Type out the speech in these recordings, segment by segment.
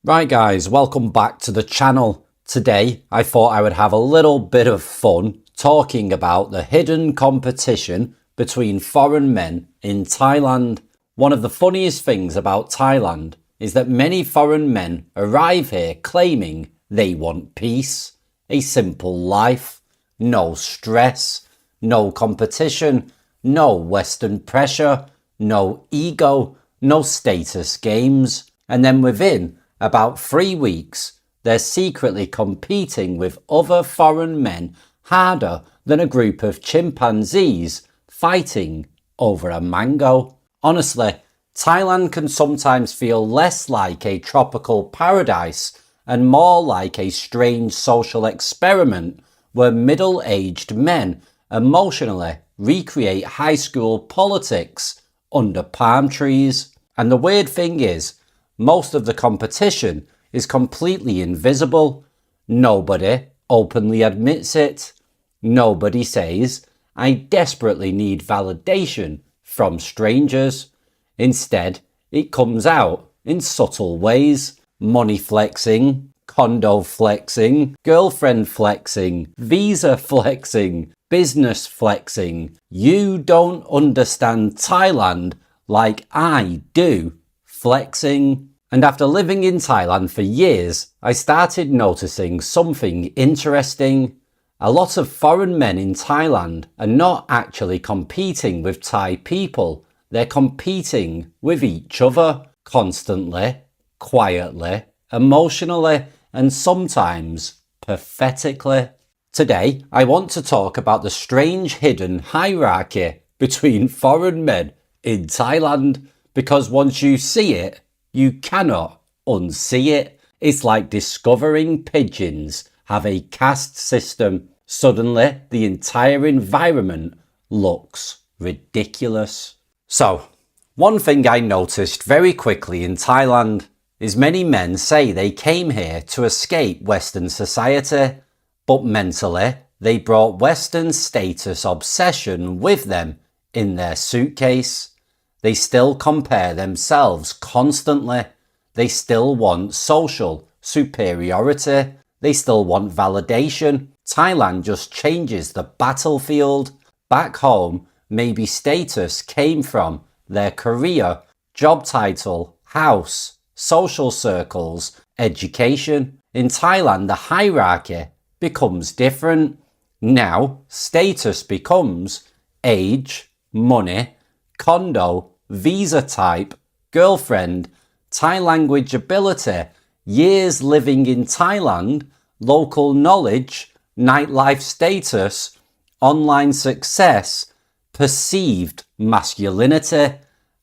Right guys, welcome back to the channel. Today I thought I would have a little bit of fun talking about the hidden competition between foreign men in Thailand. One of the funniest things about Thailand is that many foreign men arrive here claiming they want peace, a simple life, no stress, no competition, no Western pressure, no ego, no status games, and then within about 3 weeks, they're secretly competing with other foreign men harder than a group of chimpanzees fighting over a mango. Honestly, Thailand can sometimes feel less like a tropical paradise and more like a strange social experiment where middle-aged men emotionally recreate high school politics under palm trees. And the weird thing is, most of the competition is completely invisible. Nobody openly admits it. Nobody says, I desperately need validation from strangers. Instead, it comes out in subtle ways. Money flexing, condo flexing, girlfriend flexing, visa flexing, business flexing. You don't understand Thailand like I do. Flexing. And after living in Thailand for years, I started noticing something interesting. A lot of foreign men in Thailand are not actually competing with Thai people. They're competing with each other constantly, quietly, emotionally, and sometimes pathetically. Today, I want to talk about the strange hidden hierarchy between foreign men in Thailand, because once you see it, you cannot unsee it. It's like discovering pigeons have a caste system. Suddenly, the entire environment looks ridiculous. So, one thing I noticed very quickly in Thailand is many men say they came here to escape Western society, but mentally, they brought Western status obsession with them in their suitcase. They still compare themselves constantly. They still want social superiority. They still want validation. Thailand just changes the battlefield. Back home, maybe status came from their career, job title, house, social circles, education. In Thailand, the hierarchy becomes different. Now, status becomes age, money, condo, visa type, girlfriend, Thai language ability, years living in Thailand, local knowledge, nightlife status, online success, perceived masculinity.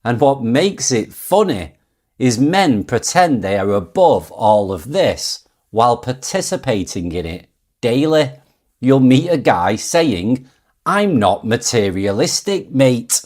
And what makes it funny is men pretend they are above all of this while participating in it daily. You'll meet a guy saying, I'm not materialistic, mate.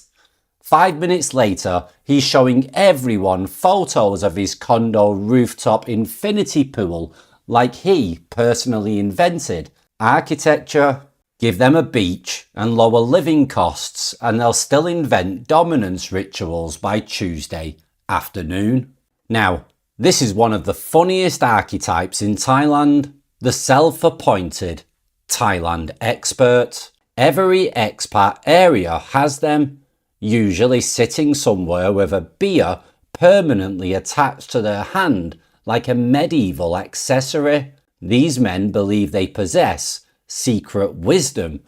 5 minutes later, he's showing everyone photos of his condo rooftop infinity pool like he personally invented architecture. Give them a beach and lower living costs and they'll still invent dominance rituals by Tuesday afternoon. Now, this is one of the funniest archetypes in Thailand, the self-appointed Thailand expert. Every expat area has them, usually sitting somewhere with a beer permanently attached to their hand like a medieval accessory. These men believe they possess secret wisdom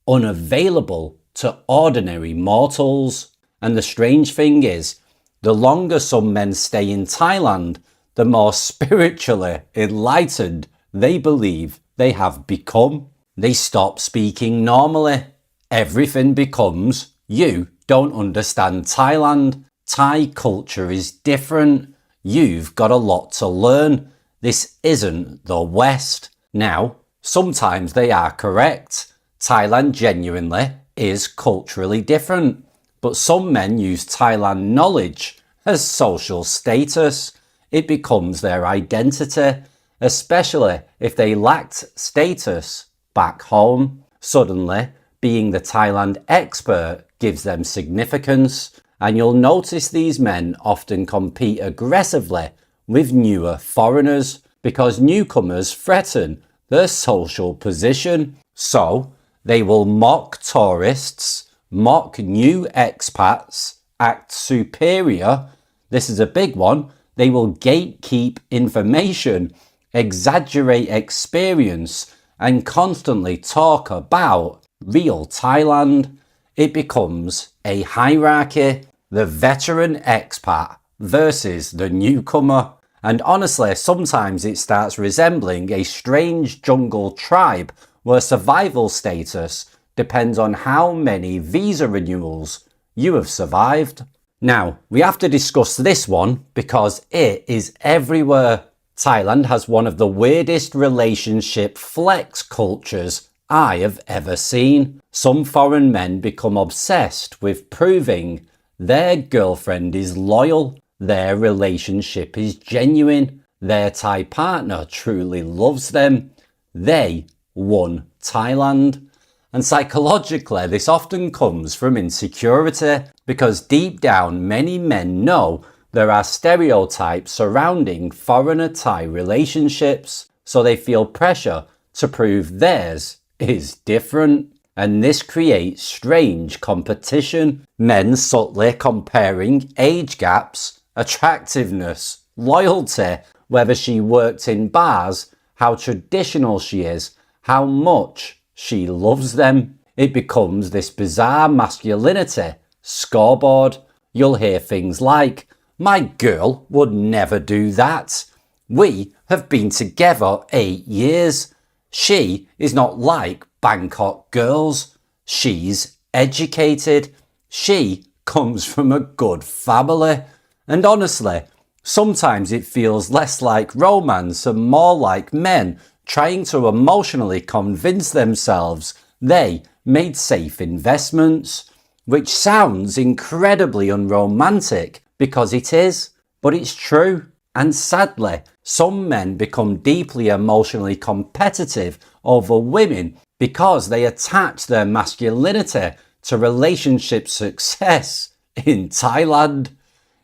unavailable to ordinary mortals. And the strange thing is, the longer some men stay in Thailand, the more spiritually enlightened they believe they have become. They stop speaking normally. Everything becomes, you don't understand Thailand. Thai culture is different. You've got a lot to learn. This isn't the West. Now, sometimes they are correct. Thailand genuinely is culturally different. But some men use Thailand knowledge as social status. It becomes their identity, especially if they lacked status back home. Suddenly, being the Thailand expert gives them significance, and you'll notice these men often compete aggressively with newer foreigners because newcomers threaten their social position. So they will mock tourists, mock new expats, act superior. This is a big one. They will gatekeep information, exaggerate experience, and constantly talk about real Thailand. It becomes a hierarchy, the veteran expat versus the newcomer. And honestly, sometimes it starts resembling a strange jungle tribe where survival status depends on how many visa renewals you have survived. Now, we have to discuss this one because it is everywhere. Thailand has one of the weirdest relationship flex cultures I have ever seen. Some foreign men become obsessed with proving their girlfriend is loyal, their relationship is genuine, their Thai partner truly loves them. They won Thailand. And psychologically, this often comes from insecurity because deep down, many men know there are stereotypes surrounding foreigner Thai relationships, so they feel pressure to prove theirs is different. And this creates strange competition. Men subtly comparing age gaps, attractiveness, loyalty, whether she worked in bars, how traditional she is, how much she loves them. It becomes this bizarre masculinity scoreboard. You'll hear things like, "My girl would never do that. We have been together 8 years. She is not like Bangkok girls. She's educated. She comes from a good family." And honestly, sometimes it feels less like romance and more like men trying to emotionally convince themselves they made safe investments, which sounds incredibly unromantic because it is, but it's true. And sadly, some men become deeply emotionally competitive over women because they attach their masculinity to relationship success in Thailand.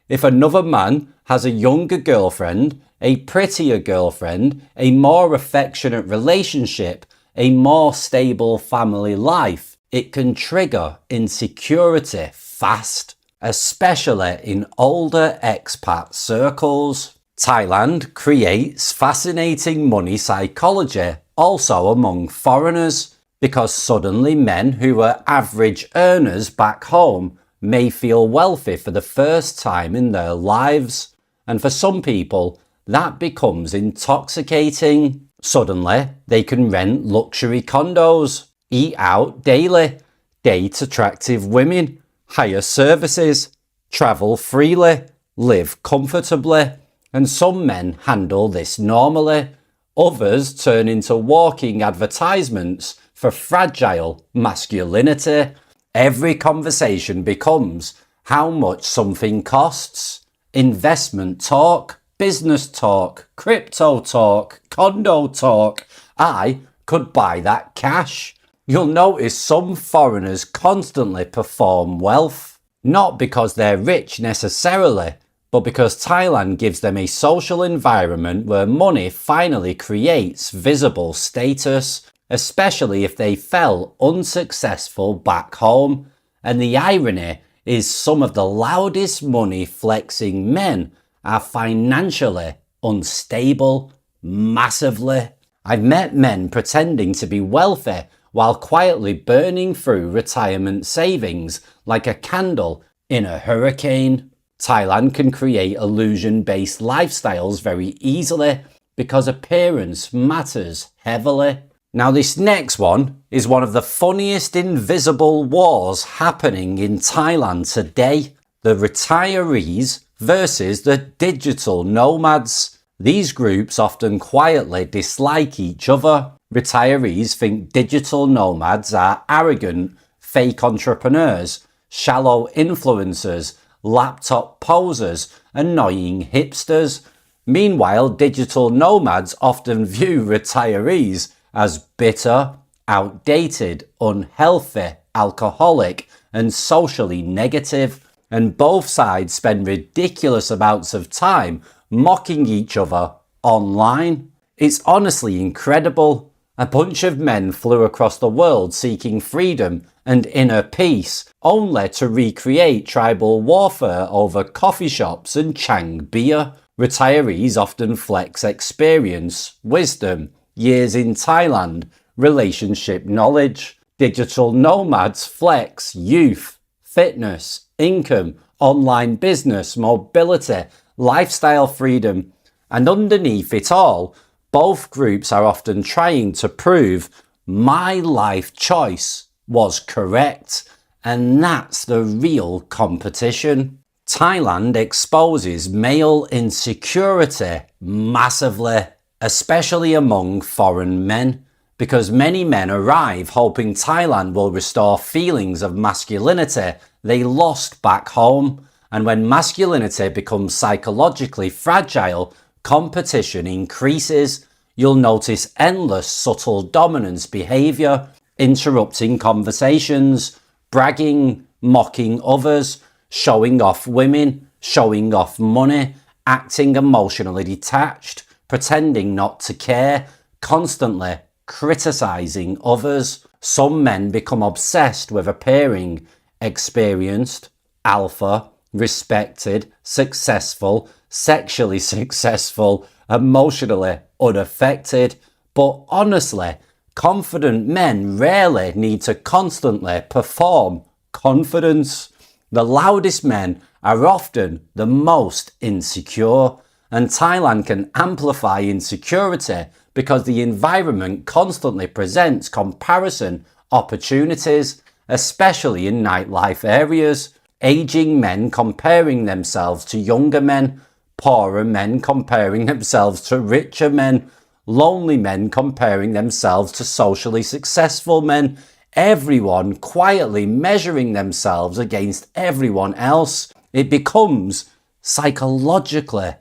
If another man has a younger girlfriend, a prettier girlfriend, a more affectionate relationship, a more stable family life, it can trigger insecurity fast, especially in older expat circles. Thailand creates fascinating money psychology also among foreigners because suddenly men who are average earners back home may feel wealthy for the first time in their lives. And for some people, that becomes intoxicating. Suddenly, they can rent luxury condos, eat out daily, date attractive women, hire services, travel freely, live comfortably. And some men handle this normally. Others turn into walking advertisements for fragile masculinity. Every conversation becomes how much something costs. Investment talk, business talk, crypto talk, condo talk. I could buy that cash. You'll notice some foreigners constantly perform wealth, not because they're rich necessarily, but because Thailand gives them a social environment where money finally creates visible status, especially if they felt unsuccessful back home. And the irony is some of the loudest money flexing men are financially unstable, massively. I've met men pretending to be wealthy while quietly burning through retirement savings like a candle in a hurricane. Thailand can create illusion-based lifestyles very easily because appearance matters heavily. Now this next one is one of the funniest invisible wars happening in Thailand today. The retirees versus the digital nomads. These groups often quietly dislike each other. Retirees think digital nomads are arrogant, fake entrepreneurs, shallow influencers, laptop posers, annoying hipsters. Meanwhile, digital nomads often view retirees as bitter, outdated, unhealthy, alcoholic, and socially negative. And both sides spend ridiculous amounts of time mocking each other online. It's honestly incredible. A bunch of men flew across the world seeking freedom and inner peace, only to recreate tribal warfare over coffee shops and Chang beer. Retirees often flex experience, wisdom, years in Thailand, relationship knowledge. Digital nomads flex youth, fitness, income, online business, mobility, lifestyle freedom. And underneath it all, both groups are often trying to prove my life choice was correct. And that's the real competition. Thailand exposes male insecurity massively, especially among foreign men, because many men arrive hoping Thailand will restore feelings of masculinity they lost back home. And when masculinity becomes psychologically fragile, competition increases. You'll notice endless subtle dominance behaviour, interrupting conversations, bragging, mocking others, showing off women, showing off money, acting emotionally detached, pretending not to care, constantly criticising others. Some men become obsessed with appearing experienced, alpha, respected, successful, sexually successful, emotionally unaffected. But honestly, confident men rarely need to constantly perform confidence. The loudest men are often the most insecure, and Thailand can amplify insecurity because the environment constantly presents comparison opportunities, especially in nightlife areas. Aging men comparing themselves to younger men, poorer men comparing themselves to richer men, lonely men comparing themselves to socially successful men, everyone quietly measuring themselves against everyone else. It becomes psychologically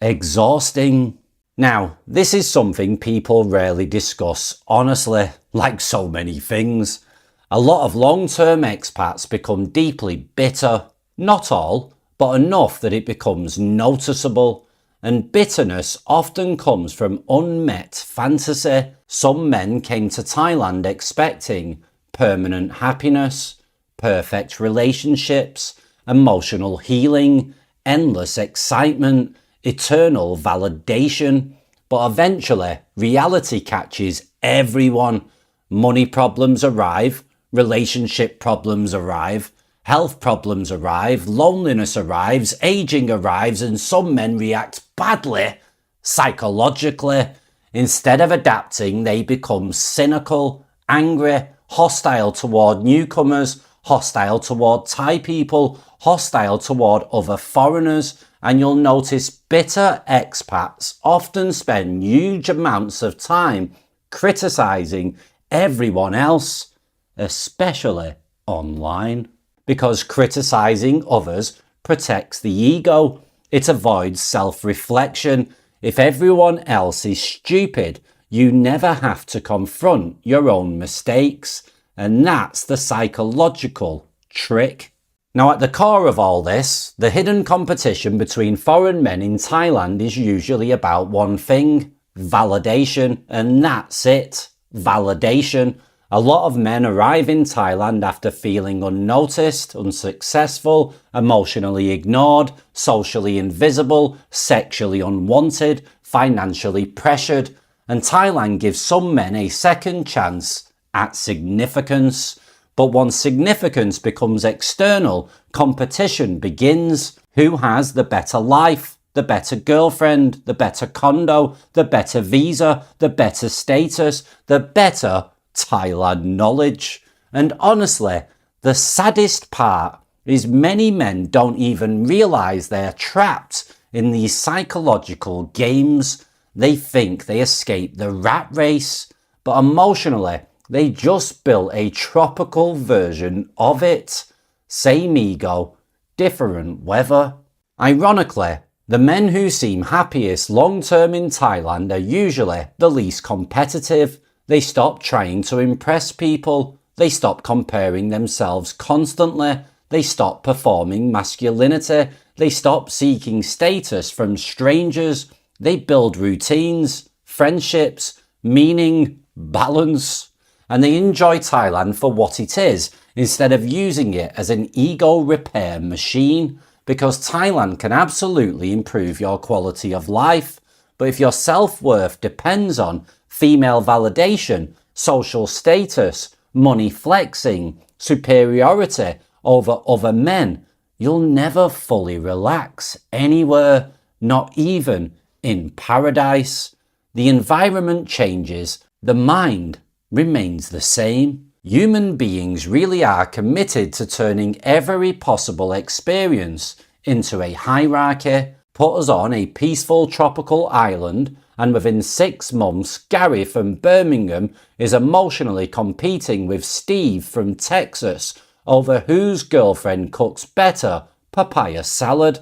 exhausting. Now, this is something people rarely discuss honestly, like so many things. A lot of long-term expats become deeply bitter. Not all, but enough that it becomes noticeable. And bitterness often comes from unmet fantasy. Some men came to Thailand expecting permanent happiness, perfect relationships, emotional healing, endless excitement, eternal validation. But eventually, reality catches everyone. Money problems arrive, relationship problems arrive, health problems arrive, loneliness arrives, aging arrives, and some men react badly psychologically. Instead of adapting, they become cynical, angry, hostile toward newcomers, hostile toward Thai people, hostile toward other foreigners. And you'll notice bitter expats often spend huge amounts of time criticizing everyone else, especially online. Because criticizing others protects the ego. It avoids self-reflection. If everyone else is stupid, you never have to confront your own mistakes. And that's the psychological trick. Now, at the core of all this, the hidden competition between foreign men in Thailand is usually about one thing: validation. And that's it. Validation. A lot of men arrive in Thailand after feeling unnoticed, unsuccessful, emotionally ignored, socially invisible, sexually unwanted, financially pressured. And Thailand gives some men a second chance at significance. But once significance becomes external, competition begins. Who has the better life, the better girlfriend, the better condo, the better visa, the better status, the better Thailand knowledge? And honestly, the saddest part is many men don't even realize they're trapped in these psychological games. They think they escaped the rat race, but emotionally, they just built a tropical version of it. Same ego, different weather. Ironically, the men who seem happiest long-term in Thailand are usually the least competitive. They stop trying to impress people. They stop comparing themselves constantly. They stop performing masculinity. They stop seeking status from strangers. They build routines, friendships, meaning, balance. And they enjoy Thailand for what it is, instead of using it as an ego repair machine. Because Thailand can absolutely improve your quality of life. But if your self-worth depends on female validation, social status, money flexing, superiority over other men, you'll never fully relax anywhere, not even in paradise. The environment changes, the mind remains the same. Human beings really are committed to turning every possible experience into a hierarchy. Put us on a peaceful tropical island, and within 6 months, Gary from Birmingham is emotionally competing with Steve from Texas over whose girlfriend cooks better papaya salad.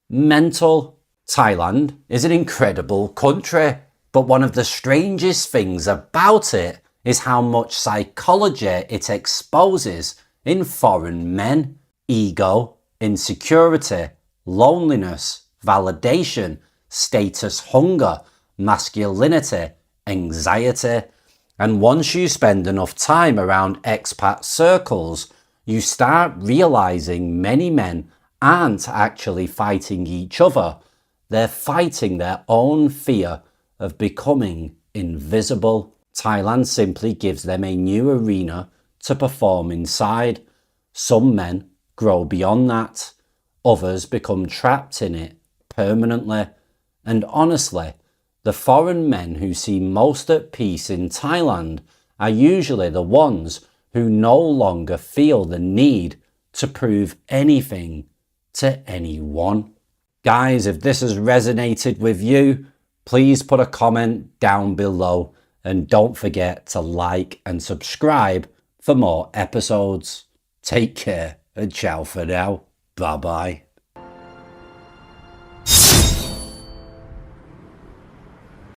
Mental. Thailand is an incredible country, but one of the strangest things about it is how much psychology it exposes in foreign men. Ego, insecurity, loneliness, validation, status hunger, masculinity, anxiety. And once you spend enough time around expat circles, you start realizing many men aren't actually fighting each other. They're fighting their own fear of becoming invisible. Thailand simply gives them a new arena to perform inside. Some men grow beyond that. Others become trapped in it permanently. And honestly, the foreign men who seem most at peace in Thailand are usually the ones who no longer feel the need to prove anything to anyone. Guys, if this has resonated with you, please put a comment down below and don't forget to like and subscribe for more episodes. Take care and ciao for now. Bye bye.